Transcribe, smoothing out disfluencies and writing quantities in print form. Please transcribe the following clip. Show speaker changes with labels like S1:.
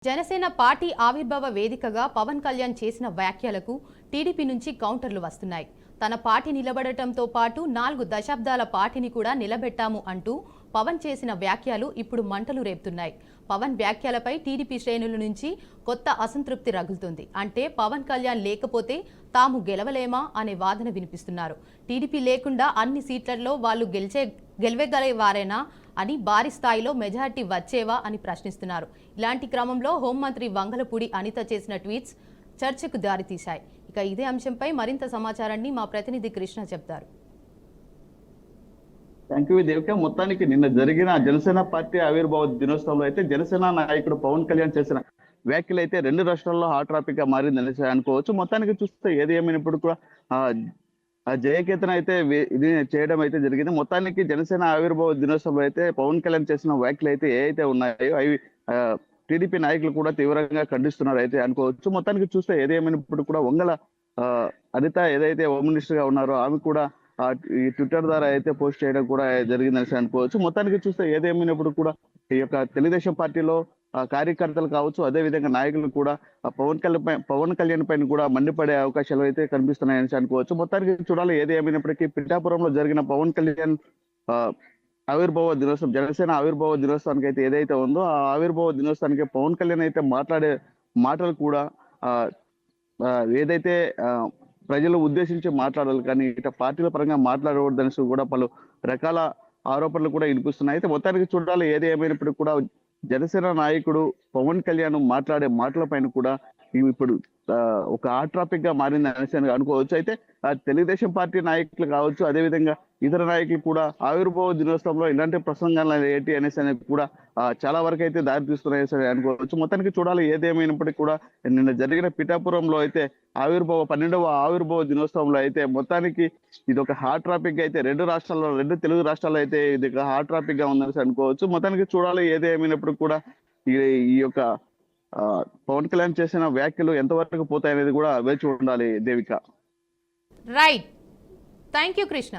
S1: Janasena party ఆవిర్భావ వేదికగా పవన్ కళ్యాణ్ చేసిన వ్యాఖ్యలకు టీడీపీ నుంచి కౌంటర్లు వస్తున్నాయి. తన పార్టీ నిలబడటంతో పాటు 4 దశాబ్దాల పార్టీని కూడా నిలబెట్టాము అంటూ పవన్ చేసిన వ్యాఖ్యలు ఇప్పుడు మంటలు రేపుతున్నాయి. పవన్ వ్యాఖ్యలపై టీడీపీ శ్రేణుల నుంచి కొత్త అసంతృప్తి రగులుతుంది. అంటే పవన్ కళ్యాణ్ లేకపోతే తాము గెలవలేమా అనే వాదన వినిపిస్తున్నారు. టీడీపీ లేకుండా అన్ని సీట్లలో వాళ్ళు గెలవగలిగేవారేనా అని భారీ స్థాయిలో మెజారిటీ వచ్చేవా అని ప్రశ్నిస్తున్నారు. ఇలాంటి క్రమంలో హోంమంత్రి వంగలపూడి అనిత చేసిన ట్వీట్స్ చర్చకు దారితీశాయి. ఇక ఇదే అంశంపై మరింత సమాచారాన్ని మా ప్రతినిధి కృష్ణ చెప్తారు.
S2: Thank you Devika. మొత్తానికి నిన్న జరిగిన జనసేన పార్టీ ఆవిర్భావ దినోత్సవంలో అయితే జనసేన నాయకుడు పవన్ కళ్యాణ్ చేసిన వ్యాఖ్యలు అయితే 2 రాష్ట్రాల్లో హాట్ టాపిక్ గా మారిందని అనుకోవచ్చు. మొత్తానికి చూస్తే ఏది ఏమైనప్పుడు కూడా జయకేతన అయితే ఇది చేయడం అయితే జరిగింది. మొత్తానికి జనసేన ఆవిర్భావ దినోత్సవంలో అయితే పవన్ కళ్యాణ్ చేసిన వ్యాఖ్యలు అయితే ఏవైతే ఉన్నాయో అవి టీడీపీ నాయకులు కూడా తీవ్రంగా ఖండిస్తున్నారు అయితే అనుకోవచ్చు. మొత్తానికి చూస్తే ఏదేమైనప్పుడు కూడా వంగల అనిత ఏదైతే హోమ్ మినిస్టర్ గా ఉన్నారో ఆమె కూడా ఈ ట్విట్టర్ ద్వారా అయితే పోస్ట్ చేయడం కూడా జరిగిందని అనుకోవచ్చు. మొత్తానికి చూస్తే ఏదేమైనప్పుడు కూడా ఈ యొక్క తెలుగుదేశం పార్టీలో కార్యకర్తలు కావచ్చు, అదే విధంగా నాయకులు కూడా పవన్ కళ్యాణ్ పైన కూడా మండిపడే అవకాశాలు అయితే కనిపిస్తున్నాయని అనుకోవచ్చు. మొత్తానికి చూడాలి ఏది ఏమైనప్పటికీ పిఠాపురంలో జరిగిన పవన్ కళ్యాణ్ ఆవిర్భావ దినోత్సవం, జనసేన ఆవిర్భావ దినోత్సవానికి అయితే ఏదైతే ఉందో ఆ ఆవిర్భావ దినోత్సవానికి పవన్ కళ్యాణ్ అయితే మాట్లాడే మాటలు కూడా ఏదైతే ప్రజలు ఉద్దేశించి మాట్లాడాలి, కానీ ఇట పార్టీల పరంగా మాట్లాడకూడదని కూడా పలు రకాల ఆరోపణలు కూడా వినిపిస్తున్నాయి. అయితే మొత్తానికి చూడాలి ఏది ఏమైనప్పటికీ కూడా జనసేన నాయకుడు పవన్ కళ్యాణ్ మాట్లాడే మాటల పైన కూడా ఇప్పుడు ఒక హాట్ టాపిక్ గా మారిందని అనుకోవచ్చు. అయితే తెలుగుదేశం పార్టీ నాయకులు కావచ్చు, అదే విధంగా ఇతర నాయకులు కూడా ఆవిర్భావ దినోత్సవంలో ఇలాంటి ప్రసంగాలు ఏంటి అనేసి కూడా చాలా వరకు అయితే దారి తీస్తున్నాయని అనుకోవచ్చు. మొత్తానికి చూడాలి ఏదేమైనప్పటికీ కూడా నిన్న జరిగిన పిఠాపురంలో అయితే 12వ ఆవిర్భావ దినోత్సవంలో అయితే మొత్తానికి ఇది ఒక హాట్ టాపిక్ అయితే 2 తెలుగు రాష్ట్రాల్లో అయితే ఇది ఒక హాట్ టాపిక్ గా ఉందని అనుకోవచ్చు. మొత్తానికి చూడాలి ఏదేమైనప్పుడు కూడా ఈ యొక్క పవన్ కళ్యాణ్ చేసిన వ్యాఖ్యలు ఎంతవరకు పోతాయనేది కూడా వేచి ఉండాలి Devika.
S1: Right, thank you Krishna.